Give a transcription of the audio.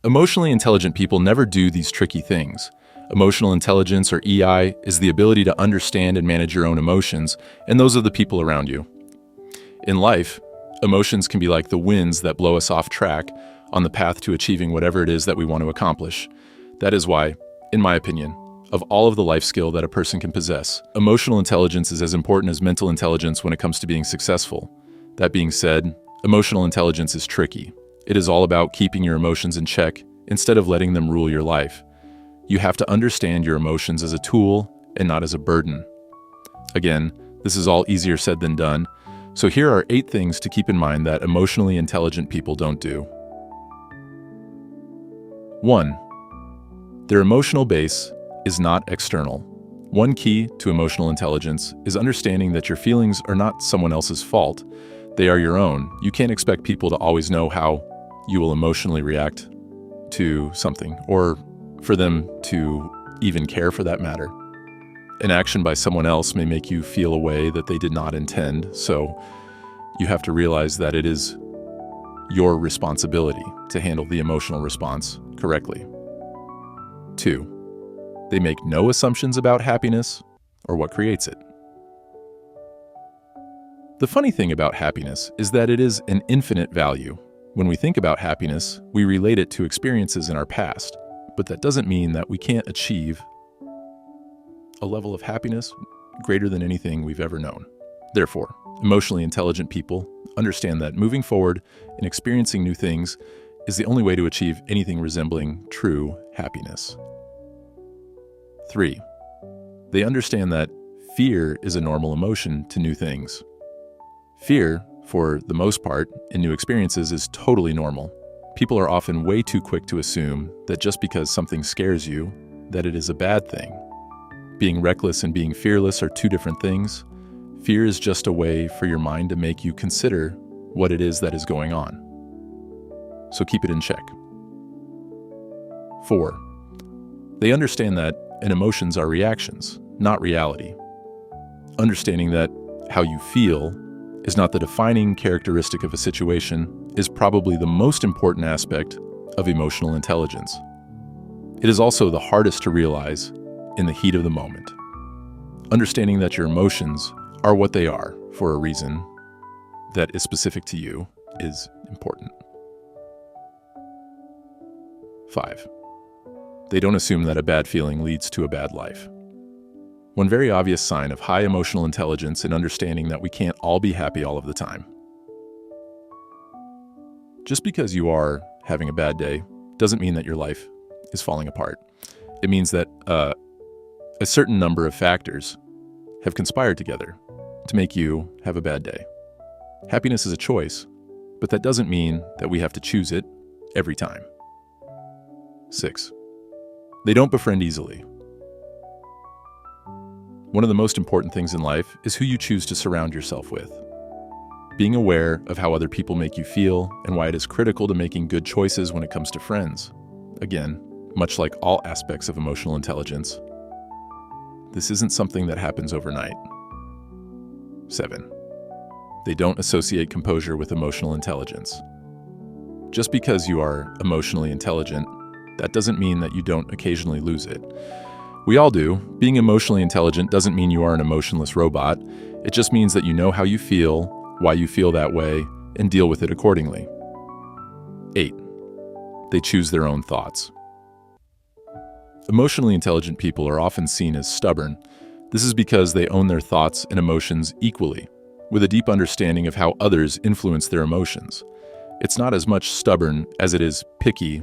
Emotionally intelligent people never do these tricky things. Emotional intelligence, or EI, is the ability to understand and manage your own emotions and those of the people around you. In life, emotions can be like the winds that blow us off track on the path to achieving whatever it is that we want to accomplish. That is why, in my opinion, of all of the life skill that a person can possess, emotional intelligence is as important as mental intelligence when it comes to being successful. That being said, emotional intelligence is tricky. It is all about keeping your emotions in check instead of letting them rule your life. You have to understand your emotions as a tool and not as a burden. Again, this is all easier said than done, so here are 8 things to keep in mind that emotionally intelligent people don't do. 1. Their emotional base is not external. One key to emotional intelligence is understanding that your feelings are not someone else's fault. They are your own. You can't expect people to always know how you will emotionally react to something, or for them to even care for that matter. An action by someone else may make you feel a way that they did not intend, so you have to realize that it is your responsibility to handle the emotional response correctly. 2. They make no assumptions about happiness or what creates it. The funny thing about happiness is that it is an infinite value. When we think about happiness, we relate it to experiences in our past, but that doesn't mean that we can't achieve a level of happiness greater than anything we've ever known. Therefore, emotionally intelligent people understand that moving forward and experiencing new things is the only way to achieve anything resembling true happiness. 3. They understand that fear is a normal emotion to new things. Fear, for the most part, in new experiences is totally normal. People are often way too quick to assume that just because something scares you, that it is a bad thing. Being reckless and being fearless are two different things. Fear is just a way for your mind to make you consider what it is that is going on. So keep it in check. 4. They understand that emotions are reactions, not reality. Understanding that how you feel is not the defining characteristic of a situation is probably the most important aspect of emotional intelligence. It is also the hardest to realize in the heat of the moment. Understanding that your emotions are what they are for a reason that is specific to you is important. 5. They don't assume that a bad feeling leads to a bad life. One very obvious sign of high emotional intelligence and understanding that we can't all be happy all of the time. Just because you are having a bad day doesn't mean that your life is falling apart. It means that a certain number of factors have conspired together to make you have a bad day. Happiness is a choice, but that doesn't mean that we have to choose it every time. 6. They don't befriend easily. One of the most important things in life is who you choose to surround yourself with. Being aware of how other people make you feel and why it is critical to making good choices when it comes to friends. Again, much like all aspects of emotional intelligence, this isn't something that happens overnight. 7. They don't associate composure with emotional intelligence. Just because you are emotionally intelligent, that doesn't mean that you don't occasionally lose it. We all do. Being emotionally intelligent doesn't mean you are an emotionless robot. It just means that you know how you feel, why you feel that way, and deal with it accordingly. 8. They choose their own thoughts. Emotionally intelligent people are often seen as stubborn. This is because they own their thoughts and emotions equally, with a deep understanding of how others influence their emotions. It's not as much stubborn as it is picky